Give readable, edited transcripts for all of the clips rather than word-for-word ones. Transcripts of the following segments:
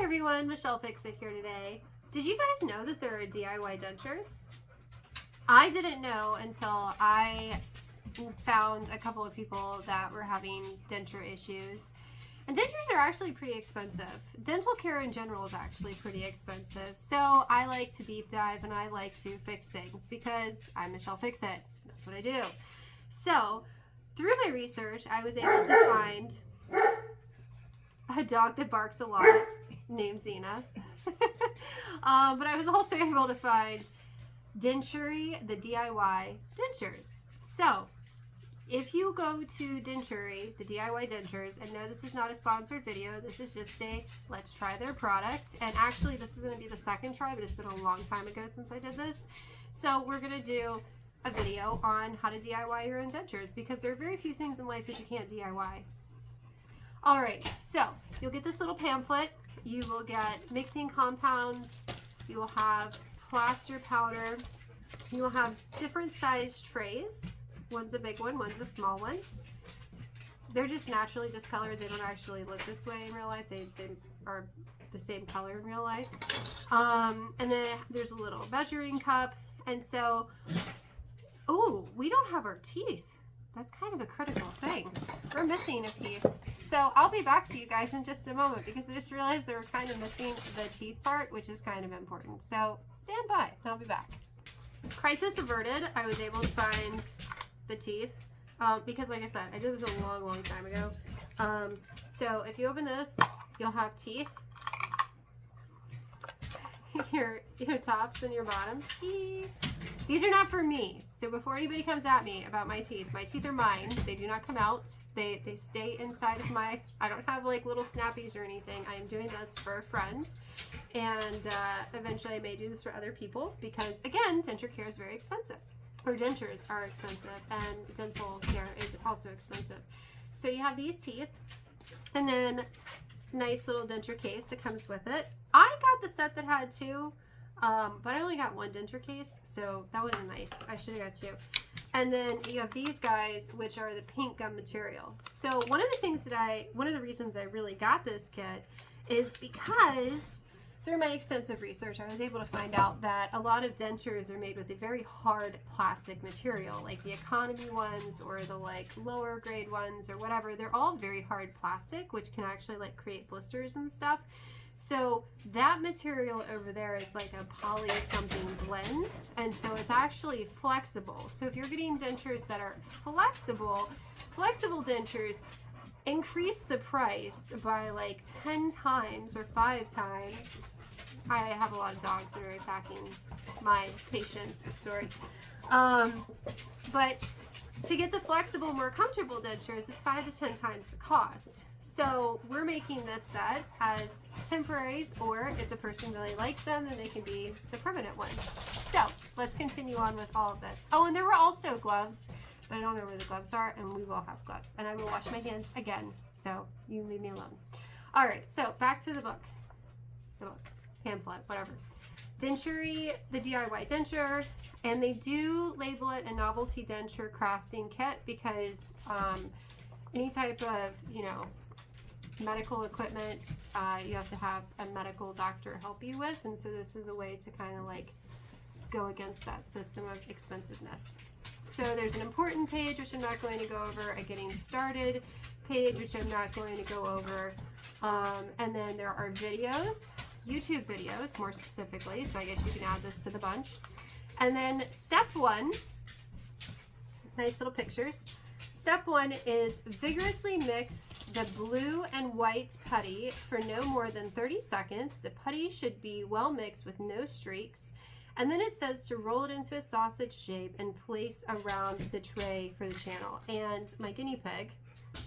everyone, Michelle Fix-It here today. Did you guys know that there are DIY dentures? I didn't know until I found a couple of people that were having denture issues. And dentures are actually pretty expensive. Dental care in general is actually pretty expensive. So I like to deep dive and I like to fix things because I'm Michelle Fix-It. That's what I do. So through my research, I was able to find a dog that barks a lot named Xena. But I was also able to find Dentury, the DIY dentures. So if you go to Dentury, the DIY dentures, and no, this is not a sponsored video, this is just a let's try their product. And actually this is going to be the second try, but it's been a long time ago since I did this. So we're going to do a video on how to DIY your own dentures because there are very few things in life that you can't DIY. Alright, so you'll get this little pamphlet, you will get mixing compounds, you will have plaster powder, you will have different size trays. One's a big one, one's a small one. They're just naturally discolored, they don't actually look this way in real life, they are the same color in real life. And then there's a little measuring cup, and so, ooh, we don't have our teeth. That's kind of a critical thing. We're missing a piece. So I'll be back to you guys in just a moment because I just realized they were kind of missing the teeth part, which is kind of important. So stand by and I'll be back. Crisis averted. I was able to find the teeth because like I said, I did this a long time ago. So if you open this, you'll have teeth. Your tops and your bottoms. These are not for me. So before anybody comes at me about my teeth are mine. They do not come out. They stay inside of my, I don't have like little snappies or anything. I am doing this for a friend. And eventually I may do this for other people because again, denture care is very expensive. Or dentures are expensive and dental care is also expensive. So you have these teeth and then nice little denture case that comes with it. I got the set that had two, but I only got one denture case, so that wasn't nice. I should have got two. And then you have these guys, which are the pink gum material. So one of the reasons I really got this kit is because through my extensive research, I was able to find out that a lot of dentures are made with a very hard plastic material, like the economy ones or the like lower grade ones or whatever. They're all very hard plastic, which can actually like create blisters and stuff. So that material over there is like a poly something blend, and so it's actually flexible. So if you're getting dentures that are flexible dentures increase the price by like 10 times or 5 times. I have a lot of dogs that are attacking my patients of sorts. But to get the flexible, more comfortable dentures, it's 5 to 10 times the cost. So we're making this set as temporaries, or if the person really likes them, then they can be the permanent ones. So let's continue on with all of this. Oh, and there were also gloves, but I don't know where the gloves are, and we will have gloves. And I will wash my hands again, so you leave me alone. All right, so back to the book, pamphlet, whatever. Dentury, the DIY denture, and they do label it a novelty denture crafting kit because any type of, medical equipment, you have to have a medical doctor help you with, and so this is a way to kind of like go against that system of expensiveness. So there's an important page, which I'm not going to go over, a getting started page, which I'm not going to go over, and then there are videos, YouTube videos more specifically, so I guess you can add this to the bunch. And then step 1, nice little pictures. Step 1 is vigorously mix the blue and white putty for no more than 30 seconds. The putty should be well mixed with no streaks. And then it says to roll it into a sausage shape and place around the tray for the channel. And my guinea pig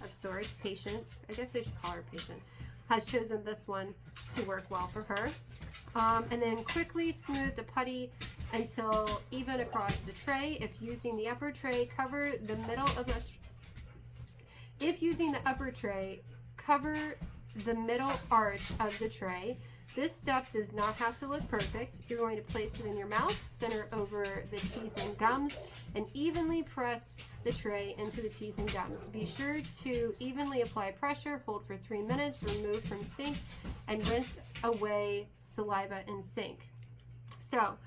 of sorts, patient, I guess I should call her patient, has chosen this one to work well for her. And then quickly smooth the putty until even across the tray. If using the upper tray, cover the middle of the middle arch of the tray. This step does not have to look perfect. You're going to place it in your mouth, center over the teeth and gums, and evenly press the tray into the teeth and gums. Be sure to evenly apply pressure, hold for 3 minutes, remove from sink, and rinse away saliva in sync. So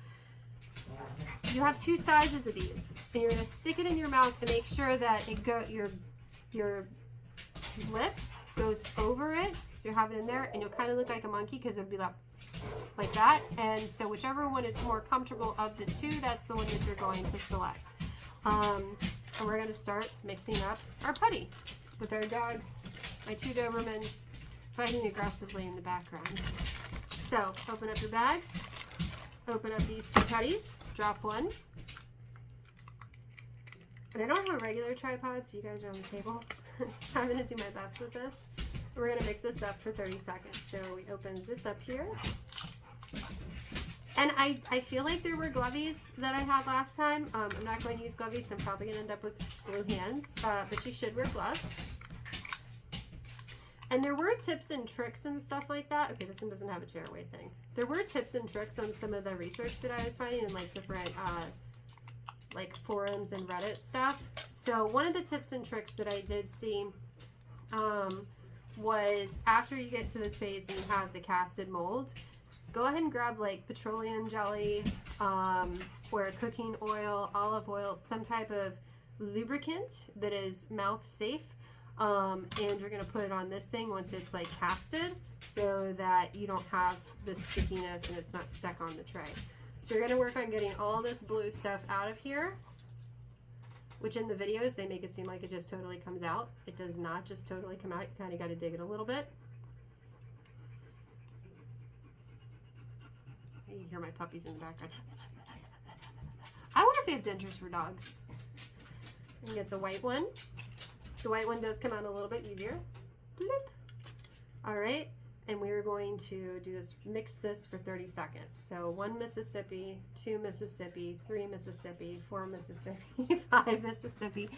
you have two sizes of these, and you're going to stick it in your mouth and make sure that your lip goes over it. So you have it in there, and you'll kind of look like a monkey because it'll be like that. And so whichever one is more comfortable of the two, that's the one that you're going to select. And we're going to start mixing up our putty with our dogs, my two Dobermans, fighting aggressively in the background. So open up your bag, open up these two putties, drop one. And I don't have a regular tripod, so you guys are on the table. So I'm going to do my best with this. We're going to mix this up for 30 seconds. So we open this up here. And I feel like there were glovies that I had last time. I'm not going to use glovies, so I'm probably going to end up with blue hands. But you should wear gloves. And there were tips and tricks and stuff like that. Okay, this one doesn't have a tearaway thing. There were tips and tricks on some of the research that I was finding in like different like forums and Reddit stuff. So one of the tips and tricks that I did see was after you get to this phase and you have the casted mold, go ahead and grab like petroleum jelly or cooking oil, olive oil, some type of lubricant that is mouth safe. And you're going to put it on this thing once it's like casted so that you don't have the stickiness and it's not stuck on the tray. So you're going to work on getting all this blue stuff out of here, which in the videos they make it seem like it just totally comes out. It does not just totally come out. You kind of got to dig it a little bit. You can hear my puppies in the background. I wonder if they have dentures for dogs. You can get the white one. The white one does come out a little bit easier. Bloop. All right, and we are going to do this, mix this for 30 seconds. So 1 Mississippi, 2 Mississippi, 3 Mississippi, 4 Mississippi, 5 Mississippi,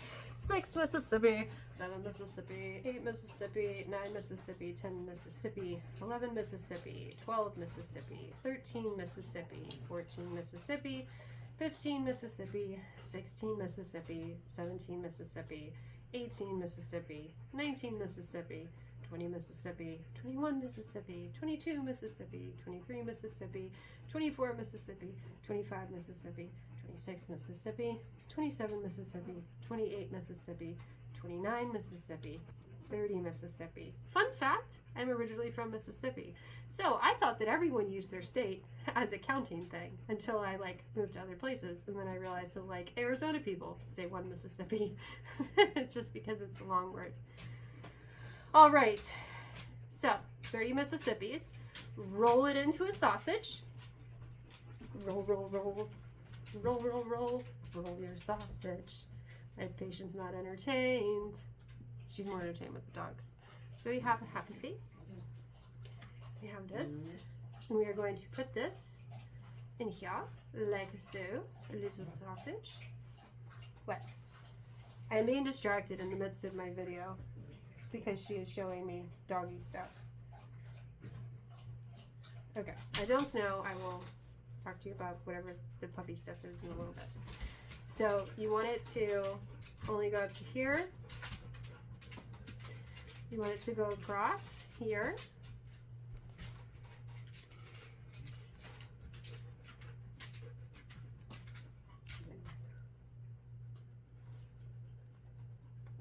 6 Mississippi, 7 Mississippi, 8 Mississippi, 9 Mississippi, 10 Mississippi, 11 Mississippi, 12 Mississippi, 13 Mississippi, 14 Mississippi, 15 Mississippi, 16 Mississippi, 17 Mississippi, 18 Mississippi, 19 Mississippi, 20 Mississippi, 21 Mississippi, 22 Mississippi, 23 Mississippi, 24 Mississippi, 25 Mississippi, 26 Mississippi, 27 Mississippi, 28 Mississippi, 29 Mississippi, 30 Mississippi. Fun fact, I'm originally from Mississippi. So I thought that everyone used their state as a counting thing until I like moved to other places, and then I realized that like Arizona people say 1 Mississippi just because it's a long word. All right, so 30 Mississippis. Roll it into a sausage. Roll, roll, roll, roll, roll, roll, roll your sausage. That patient's not entertained. She's more entertained with the dogs. So we have a happy face. We have this. And we are going to put this in here, like so. A little sausage. What? I am being distracted in the midst of my video because she is showing me doggy stuff. Okay, I don't know. I will talk to you about whatever the puppy stuff is in a little bit. So you want it to only go up to here. You want it to go across here.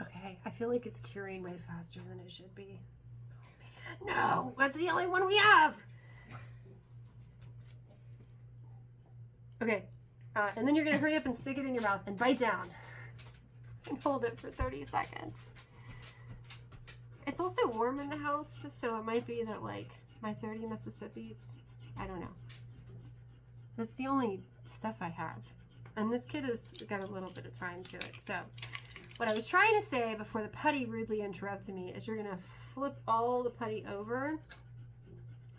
Okay, I feel like it's curing way faster than it should be. Oh, man, no, that's the only one we have. Okay, and then you're gonna hurry up and stick it in your mouth and bite down and hold it for 30 seconds. It's also warm in the house, so it might be that like my 30 Mississippis, I don't know. That's the only stuff I have. And this kid has got a little bit of time to it. So what I was trying to say before the putty rudely interrupted me is you're gonna flip all the putty over.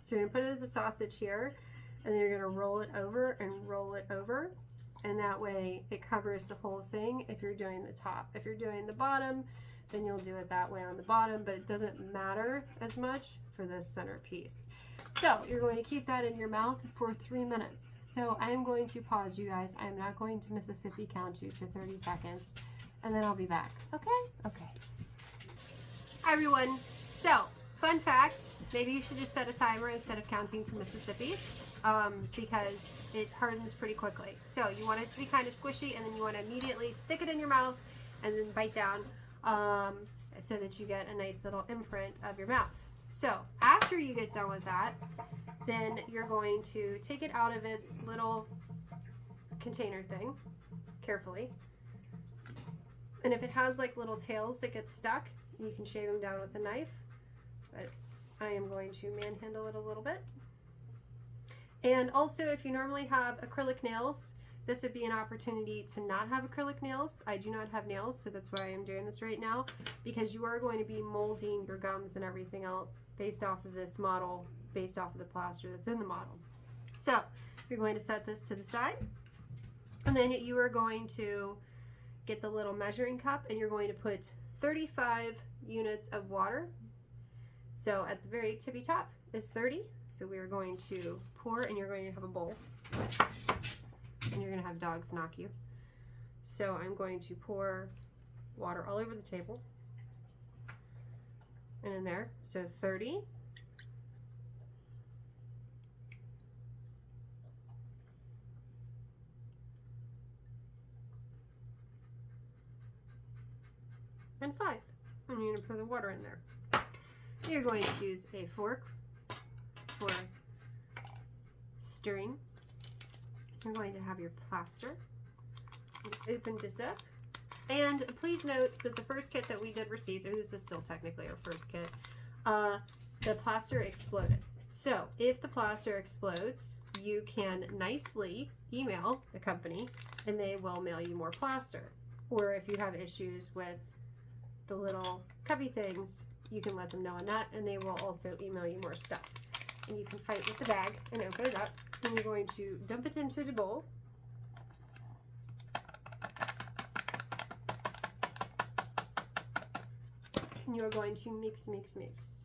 So you're gonna put it as a sausage here, and then you're gonna roll it over and roll it over. And that way it covers the whole thing if you're doing the top. If you're doing the bottom, then you'll do it that way on the bottom, but it doesn't matter as much for this center piece. So you're going to keep that in your mouth for 3 minutes. So I am going to pause, you guys. I am not going to Mississippi count you for 30 seconds, and then I'll be back. Okay? Okay. Hi, everyone. So Fun fact, maybe you should just set a timer instead of counting to Mississippi, because it hardens pretty quickly. So you want it to be kind of squishy, and then you want to immediately stick it in your mouth and then bite down, so that you get a nice little imprint of your mouth. So after you get done with that, then you're going to take it out of its little container thing carefully. And if it has like little tails that get stuck, you can shave them down with a knife. But I am going to manhandle it a little bit. And also, if you normally have acrylic nails, this would be an opportunity to not have acrylic nails. I do not have nails, so that's why I'm doing this right now, because you are going to be molding your gums and everything else based off of this model, based off of the plaster that's in the model. So you're going to set this to the side, and then you are going to get the little measuring cup, and you're going to put 35 units of water. So at the very tippy top is 30. So we are going to pour, and you're going to have a bowl, and you're going to have dogs knock you. So I'm going to pour water all over the table and in there. So 30. And 5. And you're going to pour the water in there. You're going to use a fork for stirring. You're going to have your plaster. Open this up. And please note that the first kit that we did receive, and this is still technically our first kit, the plaster exploded. So if the plaster explodes, you can nicely email the company and they will mail you more plaster. Or if you have issues with the little cubby things, you can let them know on that, and they will also email you more stuff. And you can fight with the bag and open it up, and you're going to dump it into the bowl. And you're going to mix, mix, mix.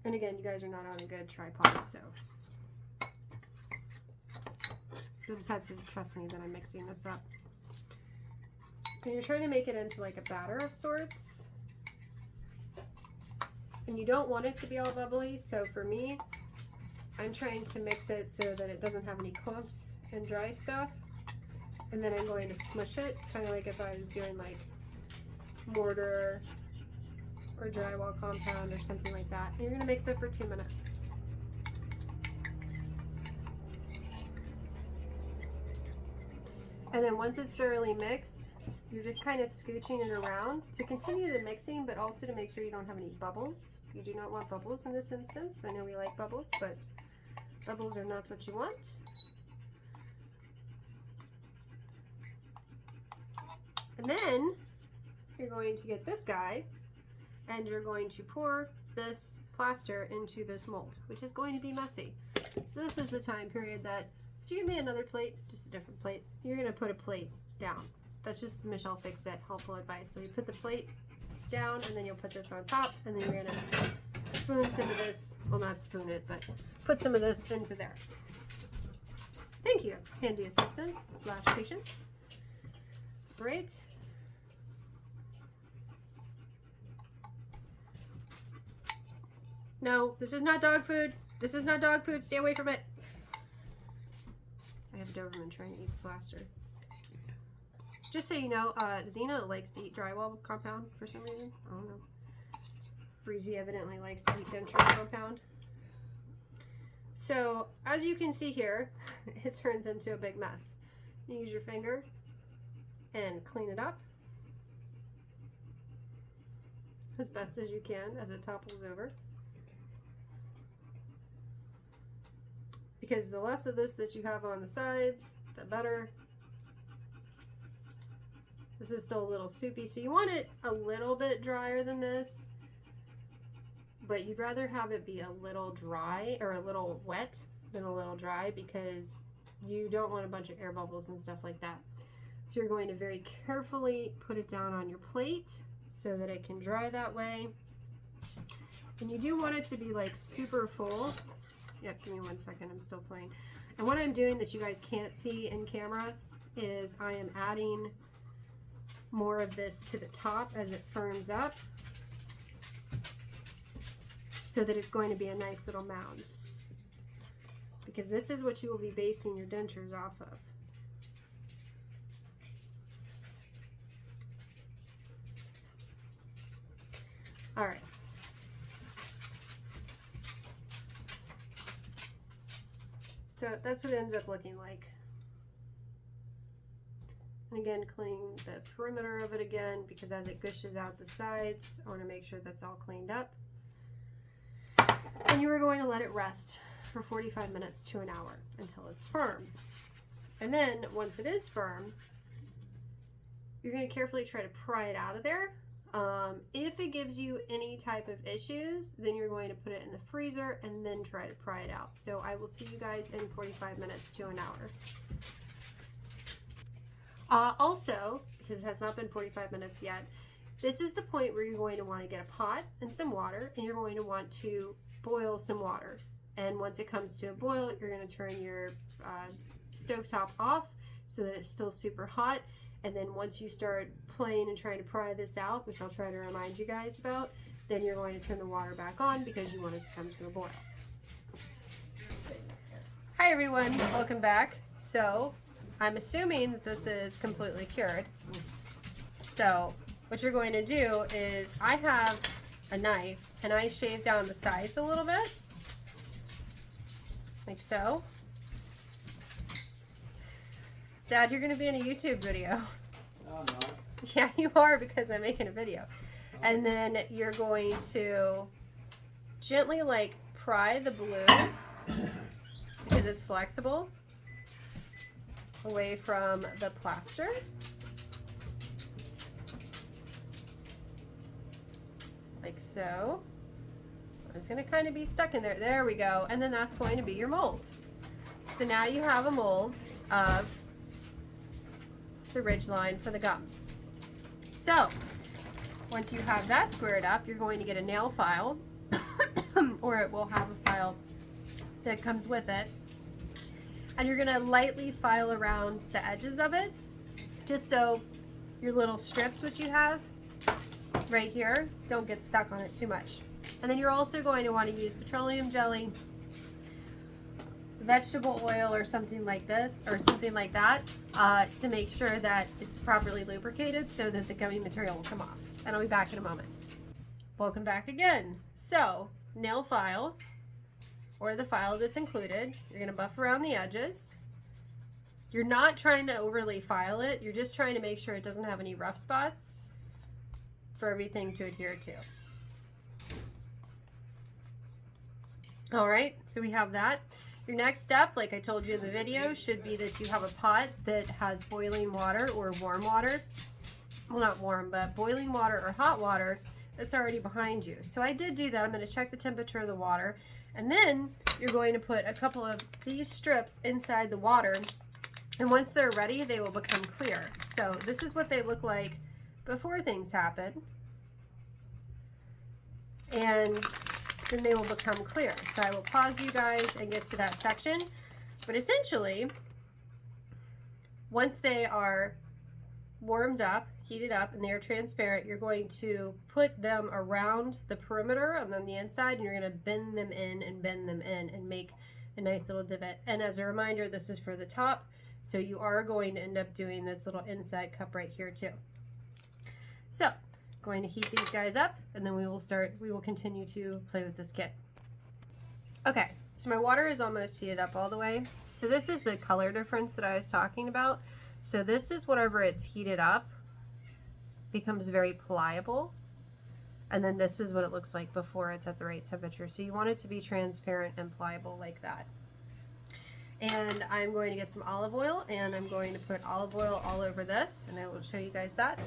And again, you guys are not on a good tripod, so you'll just have to trust me that I'm mixing this up. And you're trying to make it into like a batter of sorts. And you don't want it to be all bubbly, so for me, I'm trying to mix it so that it doesn't have any clumps and dry stuff. And then I'm going to smush it, kind of like if I was doing like mortar or drywall compound or something like that. And you're going to mix it for 2 minutes. And then once it's thoroughly mixed, you're just kind of scooching it around to continue the mixing, but also to make sure you don't have any bubbles. You do not want bubbles in this instance. I know we like bubbles, but bubbles are not what you want. And then you're going to get this guy, and you're going to pour this plaster into this mold, which is going to be messy. So this is the time period that, do you give me another plate? Just a different plate. You're going to put a plate down. That's just the Michelle Fix It helpful advice. So you put the plate down, and then you'll put this on top, and then you're going to spoon some of this, well, not spoon it, but put some of this into there. Thank you, handy assistant / patient. Great. No, this is not dog food. This is not dog food. Stay away from it. I have Doberman trying to eat plaster. Just so you know, Xena likes to eat drywall compound for some reason. I don't know. Breezy evidently likes to eat denture compound. So, as you can see here, it turns into a big mess. You use your finger and clean it up as best as you can as it topples over. Because the less of this that you have on the sides, the better. This is still a little soupy, so you want it a little bit drier than this, but you'd rather have it be a little dry or a little wet than a little dry, because you don't want a bunch of air bubbles and stuff like that. So you're going to very carefully put it down on your plate so that it can dry that way. And you do want it to be like super full. Yep, give me 1 second, I'm still playing. And what I'm doing that you guys can't see in camera is I am adding more of this to the top as it firms up. so that it's going to be a nice little mound. Because this is what you will be basing your dentures off of. All right. So that's what it ends up looking like. And again, cleaning the perimeter of it again, because as it gushes out the sides, I want to make sure that's all cleaned up. And you are going to let it rest for 45 minutes to an hour until it's firm. And then once it is firm, you're going to carefully try to pry it out of there. If it gives you any type of issues, then you're going to put it in the freezer and then try to pry it out. So I will see you guys in 45 minutes to an hour. Also, because it has not been 45 minutes yet, this is the point where you're going to want to get a pot and some water, and you're going to want to boil some water. And once it comes to a boil, you're going to turn your stovetop off so that it's still super hot. And then once you start playing and trying to pry this out, which I'll try to remind you guys about, then you're going to turn the water back on because you want it to come to a boil. Hi everyone, welcome back. So I'm assuming that this is completely cured. So what you're going to do is, I have a knife and I shave down the sides a little bit, like so. Dad, you're going to be in a YouTube video. No, I'm not. Yeah, you are, because I'm making a video. And then you're going to gently like pry the blue, because it's flexible, away from the plaster. Like so. It's going to kind of be stuck in there. There we go. And then that's going to be your mold. So now you have a mold of the ridge line for the gums. So once you have that squared up, you're going to get a nail file or it will have a file that comes with it, and you're going to lightly file around the edges of it, just so your little strips which you have right here don't get stuck on it too much. And then you're also going to want to use petroleum jelly, vegetable oil, or something like this, or something like that, to make sure that it's properly lubricated so that the gummy material will come off. And I'll be back in a moment. Welcome back again. So, nail file, or the file that's included, you're going to buff around the edges. You're not trying to overly file it, you're just trying to make sure it doesn't have any rough spots for everything to adhere to. Alright, so we have that. Your next step, like I told you in the video, should be that you have a pot that has boiling water or warm water. Well, not warm, but boiling water or hot water that's already behind you. So I did do that. I'm going to check the temperature of the water. And then you're going to put a couple of these strips inside the water. And once they're ready, they will become clear. So this is what they look like before things happen. And then they will become clear. So I will pause you guys and get to that section. But essentially, once they are warmed up, heated up, and they are transparent, you're going to put them around the perimeter and then the inside, and you're going to bend them in and make a nice little divot. And as a reminder, this is for the top, so you are going to end up doing this little inside cup right here too. So going to heat these guys up, and then we will continue to play with this kit. Okay, so my water is almost heated up all the way. So this is the color difference that I was talking about. So this is whenever it's heated up, becomes very pliable. And then this is what it looks like before it's at the right temperature. So you want it to be transparent and pliable like that. And I'm going to get some olive oil, and I'm going to put olive oil all over this, and I will show you guys that.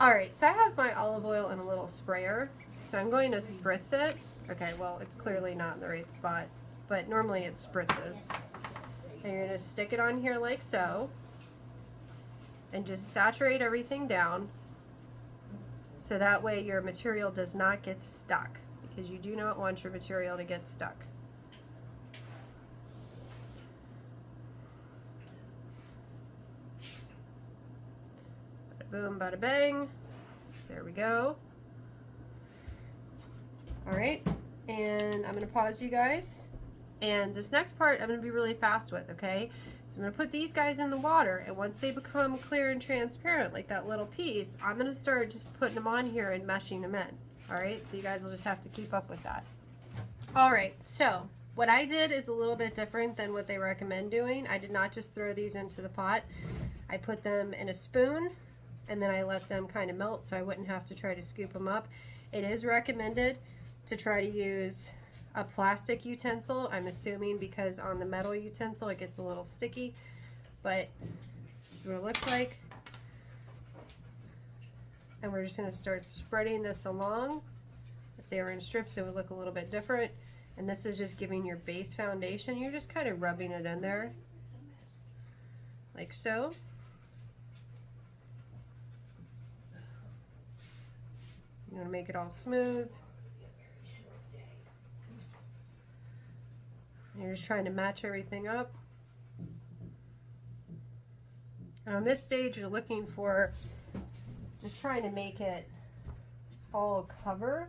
Alright, so I have my olive oil in a little sprayer, so I'm going to spritz it. Okay, well, it's clearly not in the right spot, but normally it spritzes. And you're going to stick it on here like so, and just saturate everything down, so that way your material does not get stuck, because you do not want your material to get stuck. Boom, bada bang. There we go. All right, And I'm going to pause you guys. And this next part I'm going to be really fast with, okay? So I'm going to put these guys in the water, and once they become clear and transparent, like that little piece, I'm going to start just putting them on here and meshing them in. All right, so you guys will just have to keep up with that. All right, so what I did is a little bit different than what they recommend doing. I did not just throw these into the pot. I put them in a spoon, and then I let them kind of melt so I wouldn't have to try to scoop them up. It is recommended to try to use a plastic utensil, I'm assuming, because on the metal utensil it gets a little sticky, but this is what it looks like. And we're just going to start spreading this along. If they were in strips, it would look a little bit different. And this is just giving your base foundation. You're just kind of rubbing it in there, like so. You want to make it all smooth. You're just trying to match everything up. And on this stage, you're looking for just trying to make it all cover.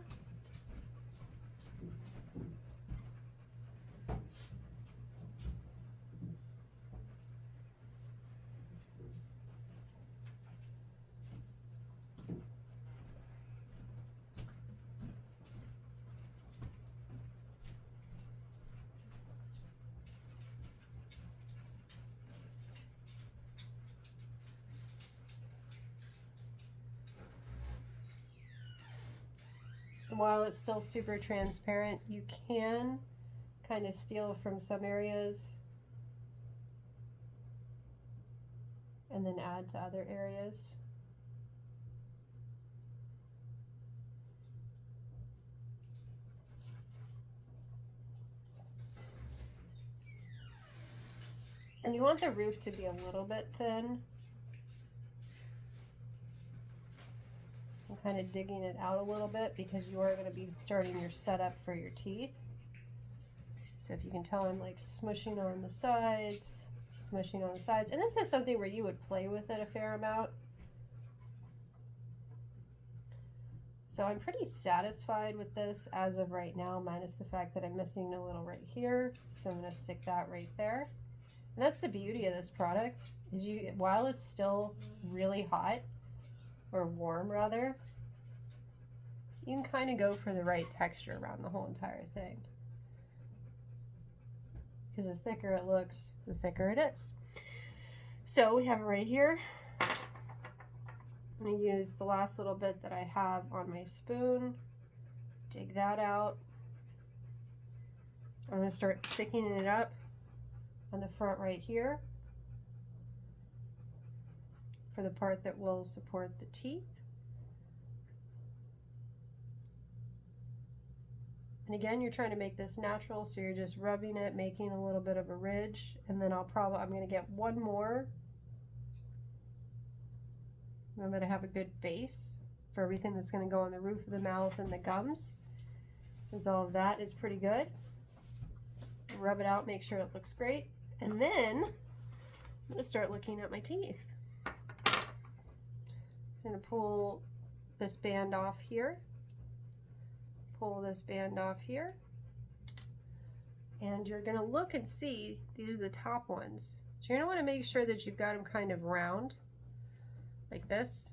While it's still super transparent, you can kind of steal from some areas and then add to other areas. And you want the roof to be a little bit thin. I'm kind of digging it out a little bit because you are going to be starting your setup for your teeth. So if you can tell, I'm like smushing on the sides, smushing on the sides. And this is something where you would play with it a fair amount. So I'm pretty satisfied with this as of right now, minus the fact that I'm missing a little right here. So I'm going to stick that right there. And that's the beauty of this product, is while it's still really hot, or warm rather, you can kind of go for the right texture around the whole entire thing. Because the thicker it looks, the thicker it is. So we have it right here. I'm going to use the last little bit that I have on my spoon, dig that out. I'm going to start thickening it up on the front right here for the part that will support the teeth. And again, you're trying to make this natural, so you're just rubbing it, making a little bit of a ridge, and then I'm going to get one more. I'm going to have a good base for everything that's going to go on the roof of the mouth and the gums, since all of that is pretty good. Rub it out, make sure it looks great, and then I'm going to start looking at my teeth. I'm going to pull this band off here, pull this band off here, and you're going to look and see these are the top ones. So you're going to want to make sure that you've got them kind of round like this.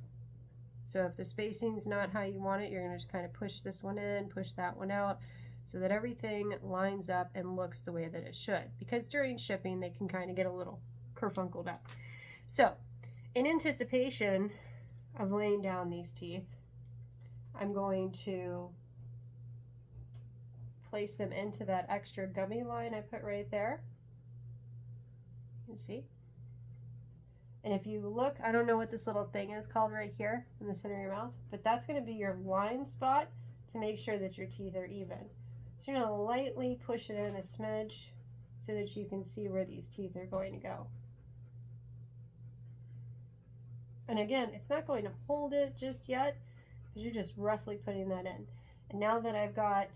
So if the spacing's not how you want it, you're going to just kind of push this one in, push that one out, so that everything lines up and looks the way that it should. Because during shipping, they can kind of get a little kerfunkled up. So in anticipation of laying down these teeth, I'm going to place them into that extra gummy line I put right there. You can see. And if you look, I don't know what this little thing is called right here in the center of your mouth, but that's going to be your line spot to make sure that your teeth are even. So you're going to lightly push it in a smidge so that you can see where these teeth are going to go. And again, it's not going to hold it just yet, because you're just roughly putting that in. And now that I've got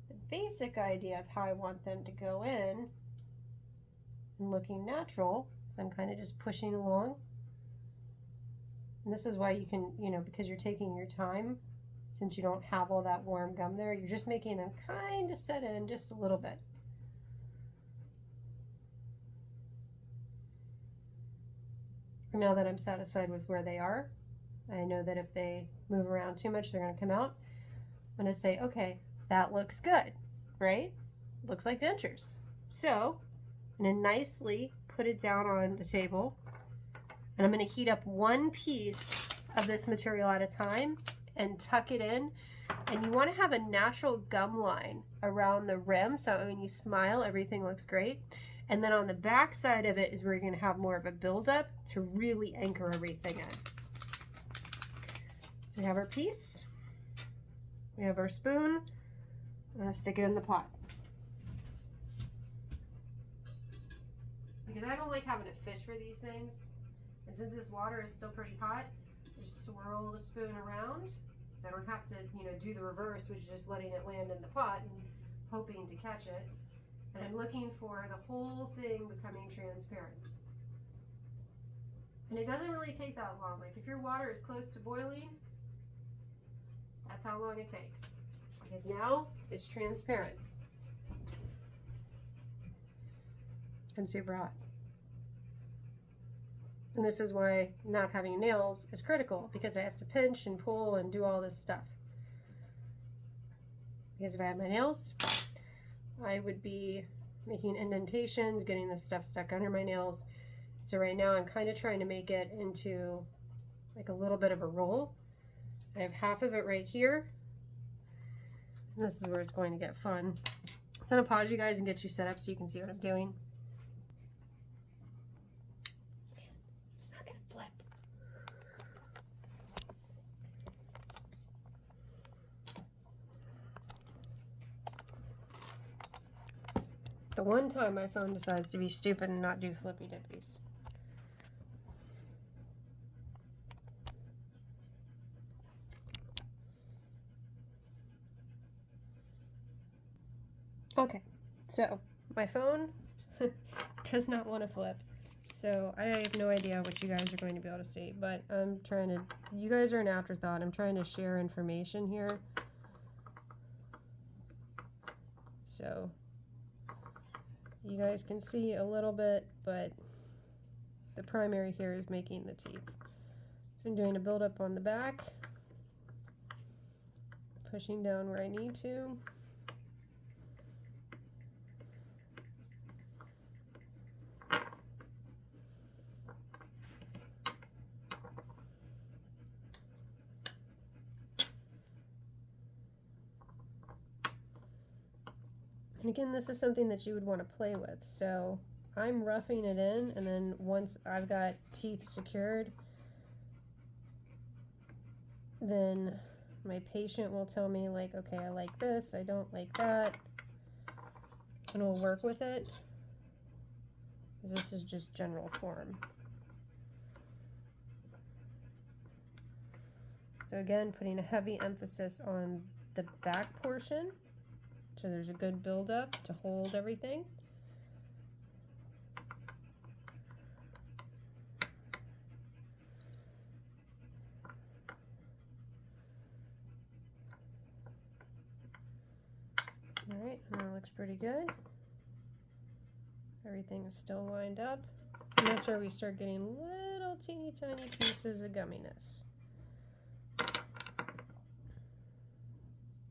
the basic idea of how I want them to go in and looking natural, so I'm kind of just pushing along. And this is why you can, because you're taking your time since you don't have all that warm gum there. You're just making them kind of set in just a little bit. Now that I'm satisfied with where they are, I know that if they move around too much, they're going to come out. I'm going to say, okay, that looks good, right? Looks like dentures. So I'm going to nicely put it down on the table, and I'm going to heat up one piece of this material at a time and tuck it in. And you want to have a natural gum line around the rim, so when you smile, everything looks great. And then on the back side of it is where you're going to have more of a buildup to really anchor everything in. So we have our piece, we have our spoon. I'm going to stick it in the pot. Because I don't like having to fish for these things. And since this water is still pretty hot, I just swirl the spoon around. So I don't have to, do the reverse, which is just letting it land in the pot and hoping to catch it. And I'm looking for the whole thing becoming transparent. And it doesn't really take that long. Like if your water is close to boiling, that's how long it takes. Because now it's transparent and super hot. And this is why not having nails is critical, because I have to pinch and pull and do all this stuff. Because if I had my nails, I would be making indentations, getting this stuff stuck under my nails. So right now I'm kind of trying to make it into like a little bit of a roll. So I have half of it right here. And this is where it's going to get fun. So I'm going to pause you guys and get you set up so you can see what I'm doing. It's not going to flip. The one time my phone decides to be stupid and not do flippy dippies. Okay, so my phone does not want to flip, so I have no idea what you guys are going to be able to see, but I'm trying to, you guys are an afterthought. I'm trying to share information here. So you guys can see a little bit, but the primary here is making the teeth. So I'm doing a buildup on the back, pushing down where I need to. And again, this is something that you would want to play with. So I'm roughing it in, and then once I've got teeth secured, then my patient will tell me like, okay, I like this, I don't like that, and we'll work with it. This is just general form. So again, putting a heavy emphasis on the back portion, so there's a good buildup to hold everything. All right, and that looks pretty good. Everything is still lined up. And that's where we start getting little teeny tiny pieces of gumminess.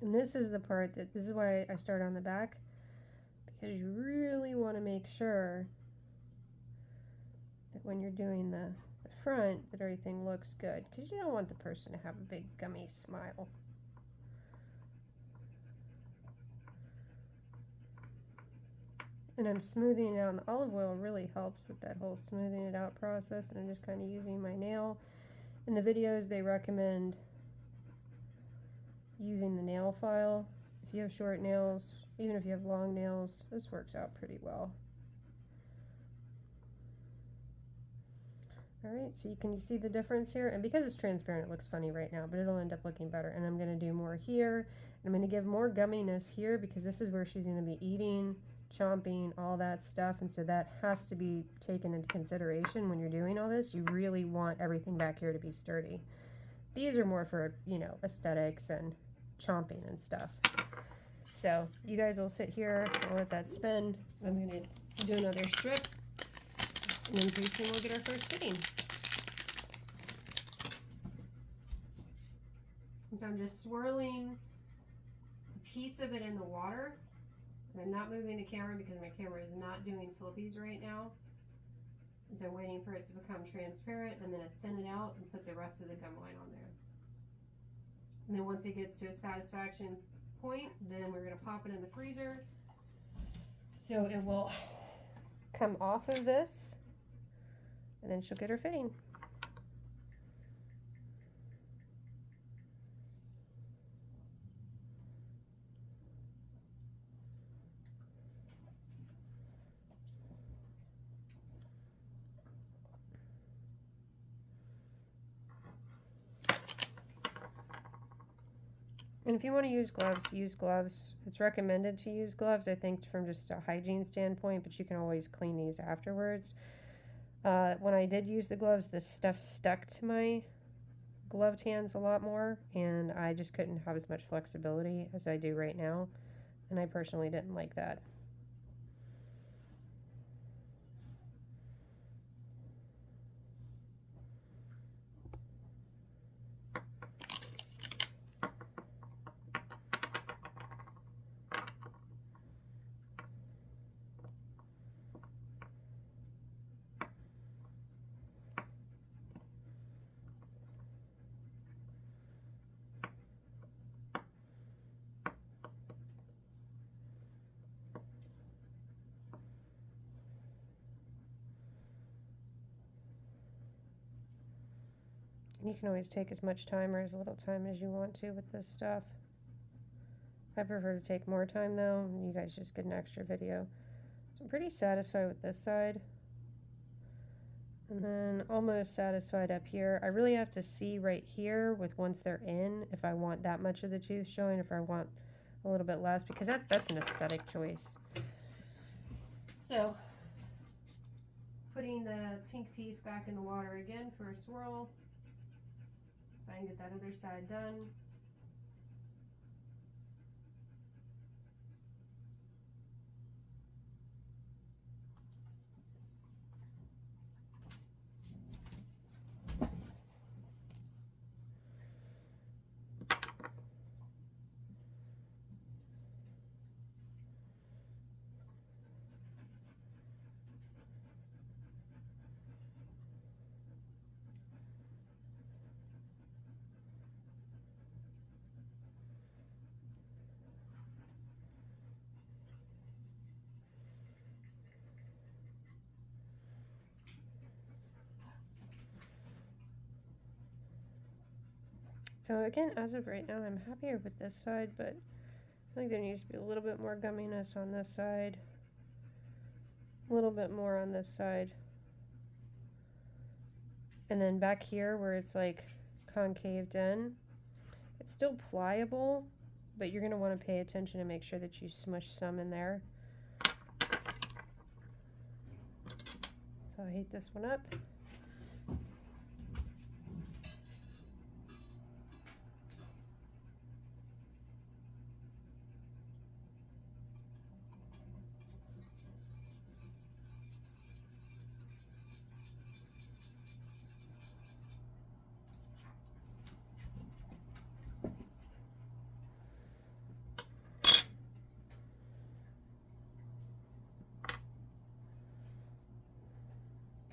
And this is the part that, this is why I start on the back, because you really want to make sure that when you're doing the front that everything looks good, because you don't want the person to have a big gummy smile. And I'm smoothing it out, and the olive oil really helps with that whole smoothing it out process, and I'm just kind of using my nail. In the videos they recommend using the nail file. If you have short nails, even if you have long nails, this works out pretty well. Alright, so you see the difference here? And because it's transparent, it looks funny right now, but it'll end up looking better. And I'm going to do more here. I'm going to give more gumminess here, because this is where she's going to be eating, chomping, all that stuff. And so that has to be taken into consideration when you're doing all this. You really want everything back here to be sturdy. These are more for, you know, aesthetics and chomping and stuff. So you guys will sit here, I'll let that spin. I'm going to do another strip, and then pretty soon we'll get our first fitting. And so I'm just swirling a piece of it in the water. And I'm not moving the camera because my camera is not doing flippies right now. And so I'm waiting for it to become transparent, and then I thin it out and put the rest of the gum line on there. And then once it gets to a satisfaction point, then we're going to pop it in the freezer. So it will come off of this, and then she'll get her fitting. And if you want to use gloves, use gloves. It's recommended to use gloves, I think, from just a hygiene standpoint, but you can always clean these afterwards. When I did use the gloves, this stuff stuck to my gloved hands a lot more, and I just couldn't have as much flexibility as I do right now, and I personally didn't like that. You can always take as much time or as little time as you want to with this stuff. I prefer to take more time though, and you guys just get an extra video. So I'm pretty satisfied with this side. And then almost satisfied up here. I really have to see right here with once they're in if I want that much of the tooth showing, if I want a little bit less, because that's an aesthetic choice. So putting the pink piece back in the water again for a swirl. So I can get that other side done. So again, as of right now, I'm happier with this side, but I think there needs to be a little bit more gumminess on this side, a little bit more on this side. And then back here where it's like concaved in, it's still pliable, but you're going to want to pay attention to make sure that you smush some in there. So I heat this one up.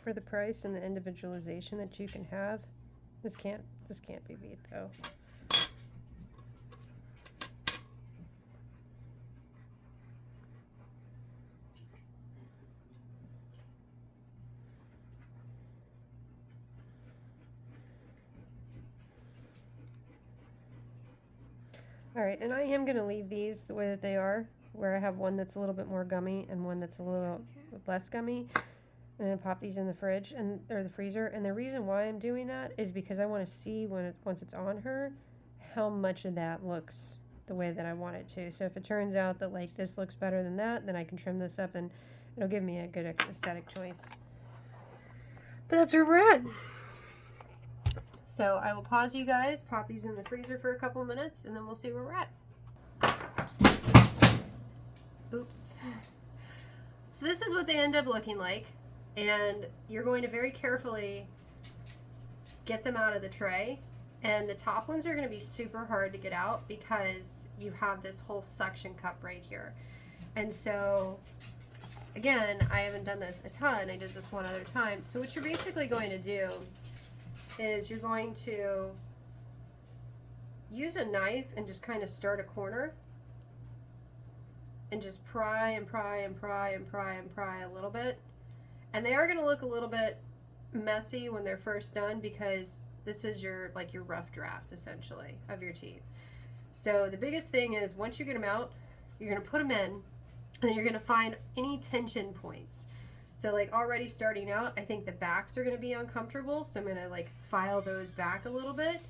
For the price and the individualization that you can have, this can't be beat though. All right, and I am going to leave these the way that they are, where I have one that's a little bit more gummy and one that's a little less gummy. And then pop these in the fridge or the freezer. And the reason why I'm doing that is because I want to see once it's on her, how much of that looks the way that I want it to. So if it turns out that like this looks better than that, then I can trim this up and it'll give me a good aesthetic choice. But that's where we're at. So I will pause you guys, pop these in the freezer for a couple minutes, and then we'll see where we're at. Oops. So this is what they end up looking like, and you're going to very carefully get them out of the tray, and the top ones are going to be super hard to get out because you have this whole suction cup right here. And so again, I haven't done this a ton, I did this one other time. So what you're basically going to do is you're going to use a knife and just kind of start a corner and just pry and pry and pry and pry and pry a little bit. And they are going to look a little bit messy when they're first done because this is your rough draft essentially of your teeth. So the biggest thing is once you get them out, you're going to put them in and then you're going to find any tension points. So like already starting out, I think the backs are going to be uncomfortable, so I'm going to like file those back a little bit.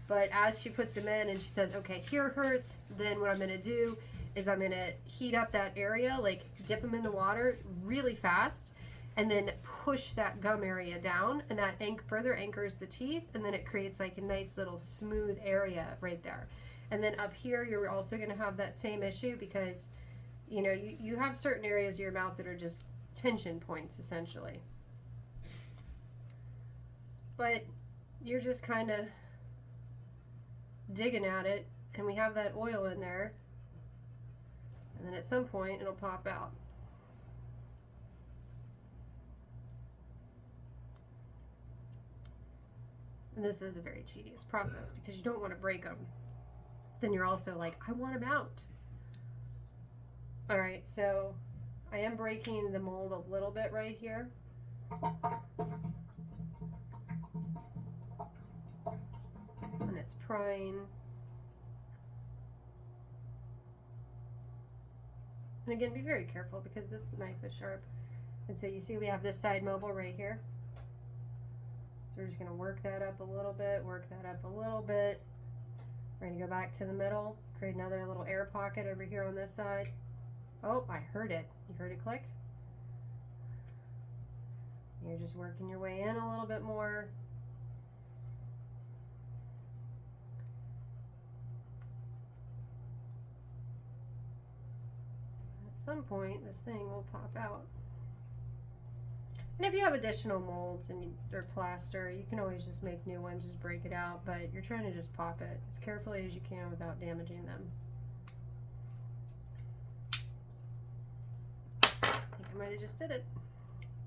But as she puts them in and she says, okay, here hurts, then what I'm going to do is I'm going to heat up that area, like dip them in the water really fast, and then push that gum area down, and that further anchors the teeth, and then it creates like a nice little smooth area right there. And then up here, you're also going to have that same issue because, you know, you have certain areas of your mouth that are just tension points essentially. But you're just kind of digging at it, and we have that oil in there, and then at some point it'll pop out. And this is a very tedious process because you don't want to break them. Then you're also like, I want them out. All right, so I am breaking the mold a little bit right here. And it's prying. And again, be very careful because this knife is sharp. And so you see we have this side mobile right here. So we're just going to work that up a little bit, work that up a little bit. We're going to go back to the middle, create another little air pocket over here on this side. Oh, I heard it. You heard it click? You're just working your way in a little bit more. At some point, this thing will pop out. And if you have additional molds or plaster, you can always just make new ones, just break it out, but you're trying to just pop it as carefully as you can without damaging them. I think I might have just did it.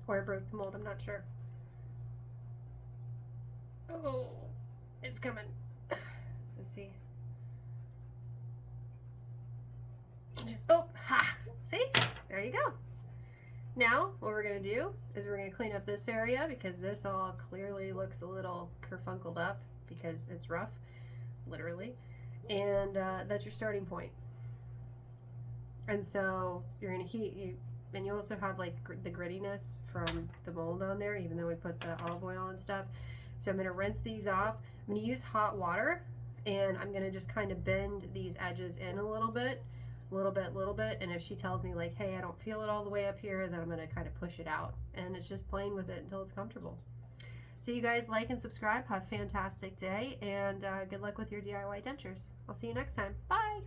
Or I broke the mold, I'm not sure. Oh, it's coming. So see. Just, oh, ha! See? There you go. Now, what we're going to do is we're going to clean up this area because this all clearly looks a little kerfunkled up because it's rough, literally. And that's your starting point. And so you're going to heat, and you also have like the grittiness from the mold on there, even though we put the olive oil and stuff. So I'm going to rinse these off. I'm going to use hot water, and I'm going to just kind of bend these edges in a little bit. And if she tells me like, hey, I don't feel it all the way up here, then I'm going to kind of push it out, and it's just playing with it until it's comfortable. So you guys like and subscribe, have a fantastic day, and good luck with your DIY dentures. I'll see you next time. Bye.